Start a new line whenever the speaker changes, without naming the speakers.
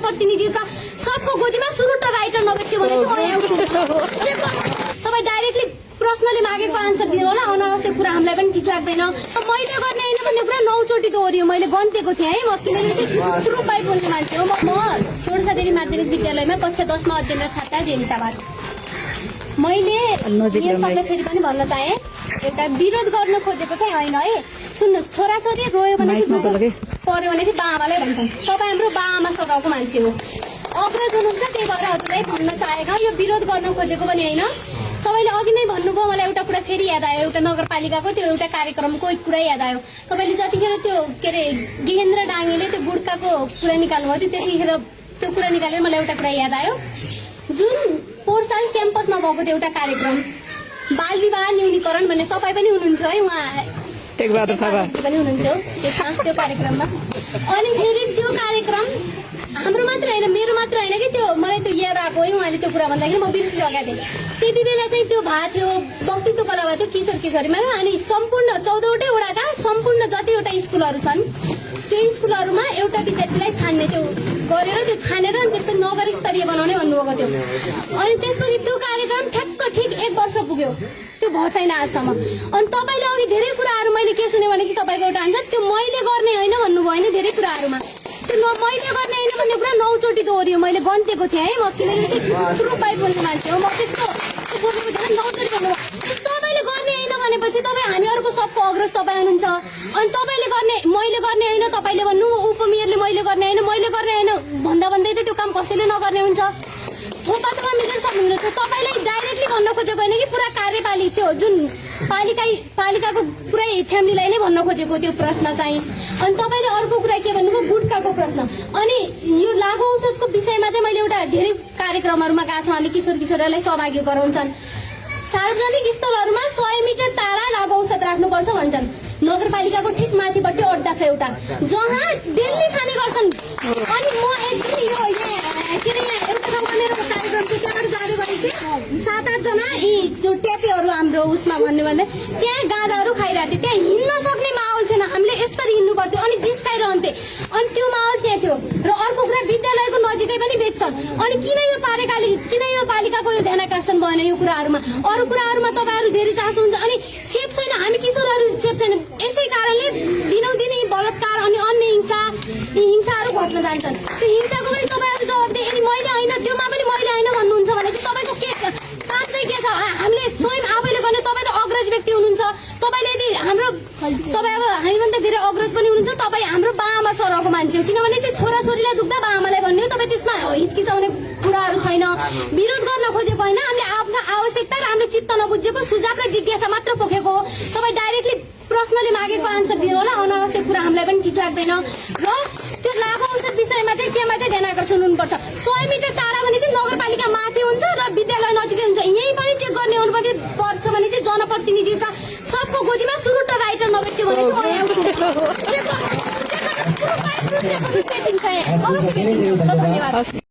जनप्रतिनिधिका सबको गोजीमा चुरुट राइटर नभेट्यो भने तपाईँ डाइरेक्टली प्रश्नले मागेको आन्सर दिनु होला। अनावश्यक कुरा हामीलाई पनि ठिक लाग्दैन। मैले गर्ने होइन भन्ने कुरा 9 चोटि दोहोरियो। मैले गन्तेको थिएँ है, म किनकि प्रुफ बाई बोल्ने मान्छे हो। म षोडशा देवी माध्यमिक विद्यालयमा कक्षा 10 मा अध्ययनरत छात्रा जेनिसाबाट। मैले यो सबले फेरि पनि भन्न चाहे एउटा विरोध गर्न खोजेको चाहिँ होइन है। सुन्नुहोस्, छोराछोरी रोयो भने चाहिँ पर्यो भने चाहिँ बाबालाई भन्छन्। तपाईँ हाम्रो बाआमा सरहको मान्छे हो, अग्रज हुनुहुन्छ, त्यही भएर हजुरलाई भन्न चाहेको। यो विरोध गर्न खोजेको पनि होइन। तपाईँले अघि नै भन्नुभयो, मलाई एउटा कुरा फेरि याद आयो। एउटा नगरपालिकाको त्यो एउटा कार्यक्रमको एक कुरा याद आयो। तपाईँले जतिखेर त्यो के अरे गेहेन्द्र डाङ्गेले त्यो गुड्काको कुरा निकाल्नुभयो थियो, त्यतिखेर त्यो कुरा निकालेर मलाई एउटा कुरा याद आयो। जुन पोहोर साल क्याम्पसमा भएको थियो एउटा कार्यक्रम, बाल विवाह न्यूनीकरण भन्ने, तपाईँ पनि हुनुहुन्थ्यो है, उहाँ पनि हुनुहुन्थ्यो त्यो कार्यक्रममा। अनि फेरि त्यो कार्यक्रम हाम्रो मात्र होइन, मेरो मात्र होइन कि त्यो, मलाई त्यो याद आएको है। उहाँले त्यो कुरा भन्दाखेरि म बिर्सिसकेको थिएँ। त्यति बेला चाहिँ त्यो भएको थियो वक्तित्व कला भएको थियो किशोर किशोरीमा। अनि सम्पूर्ण 14वटै वडाका सम्पूर्ण जतिवटा स्कुलहरू छन् त्यो स्कुलहरूमा एउटा विद्यार्थीलाई छान्ने त्यो गरेर, त्यो छानेर अनि त्यसपछि नगर स्तरीय बनाउने भन्नुभएको थियो। अनि त्यसपछि त्यो कार्यक्रम ठ्याक्क ठिक 1 वर्ष पुग्यो, त्यो भएको छैन आजसम्म। अनि तपाईँले अघि धेरै कुराहरू मैले के सुने भने चाहिँ तपाईँको एउटा आन्सर त्यो मैले गर्ने होइन भन्नुभयो होइन। धेरै कुराहरूमा त्यो मैले गर्ने होइन भन्ने कुरा 9 चोटि दोहोरियो। मैले गन्तेको थिएँ है, म किनकि प्रुफ बाई बोल्ने मान्छे हो। म त्यस्तो बोलेको थिएँ 9 चोटि भन्नुभयो। तपाईँले गर्ने होइन भनेपछि तपाईँ हामीहरूको सबको अग्रज तपाईँ हुनुहुन्छ। अनि तपाईँले गर्ने मैले गर्ने होइन तपाईँले भन्नु, उपमेयरले मैले गर्ने होइन भन्दा भन्दै त त्यो काम कसैले नगर्ने हुन्छ। थोपा मिलेर सक्नुहुन्न। तपाईँलाई डाइरेक्टली भन्न खोजेको होइन कि पुरा कार्यपालिका त्यो जुन पालिकाको पुरै फ्यामिलीलाई नै भन्न खोजेको त्यो प्रश्न चाहिँ। अनि तपाईँले अर्को कुरा के भन्नुभयो, गुटकाको प्रश्न। अनि यो लागु औषधको विषयमा चाहिँ मैले एउटा धेरै कार्यक्रमहरूमा गएको छौँ, हामी किशोर किशोरलाई सहभागी गराउँछन्। सार्वजनिक स्थलहरूमा 100 मिटर टाढा लागु औषध राख्नुपर्छ भन्छन्। नगरपालिकाको ठिक माथिपट्टि अड्डा छ एउटा, जहाँ डेली खाने गर्छन्। अनि म एकदिन यो एउटा ठाउँमा मेरो कार्यक्रम थियो, त्यहाँबाट जाँदै गरेको थिएँ। 7-8 जना यी जो टेपीहरू हाम्रो उसमा भन्ने त्यहाँ गाँजाहरू खाइरहेको थिएँ। त्यहाँ हिँड्न सक्ने माहौल थिएन, हामीले यसरी हिँड्नु पर्थ्यो अनि जिस्काइरहन्थे। अनि त्यो माहौल त्यहाँ थियो। र अर्को कुरा, विद्यालयको नजिकै पनि बेच्छन्। अनि किन यो पालिकाको यो ध्यान आकर्षण भएन यो कुराहरूमा? अरू कुराहरूमा तपाईँहरू धेरै चासो हुन्छ। अनि सेफ छैन, हामी किशोरहरू सेफ छैन। यसै कारणले दिनौदिन बलात्कार अनि अन्य हिंसाहरू घट्न जान्छन्। त्यो हिंसाको पनि तपाईँहरू जवाब दिए। यदि मैले होइन त्योमा पनि मैले होइन भन्नुहुन्छ भने चाहिँ तपाईँको के काम चाहिँ के छ? हामीले स्वयं आफैले गर्ने, तपाईँ त अग्रज व्यक्ति हुनुहुन्छ। तपाईँले यदि तपाईँ अब हामीभन्दा धेरै अग्रज पनि हुनुहुन्छ। तपाईँ हाम्रो बाआमा सरहको मान्छे हो, किनभने चाहिँ छोराछोरीलाई दुख्दा बाआमालाई भन्ने हो। तपाईँ त्यसमा हिचकिचाउने कुराहरू छैन। विरोध गर्न खोजेको होइन, हामीले आफ्नो आवश्यकता र हामीले चित्त नबुझेको सुझाव र जिज्ञासा मात्र पोखेको हो। तपाईँ डाइरेक्टली प्रश्नले मागेको आन्सर दिनु होला। अनावश्यक कुरा हामीलाई पनि ठिक लाग्दैन। र त्यो लागु औषध विषयमा चाहिँ त्यहाँ चाहिँ ध्यान आकर्षण हुनुपर्छ। 100 मिटर टाढा भने चाहिँ नगरपालिका माथि हुन्छ र विद्यालय नजिकै हुन्छ। यही पनि चेक गर्ने पर्छ भने चाहिँ जनप्रतिनिधिका सबको गोजीमा चुरुट राइटर नभेट्यो भने चाहिँ धन्यवाद।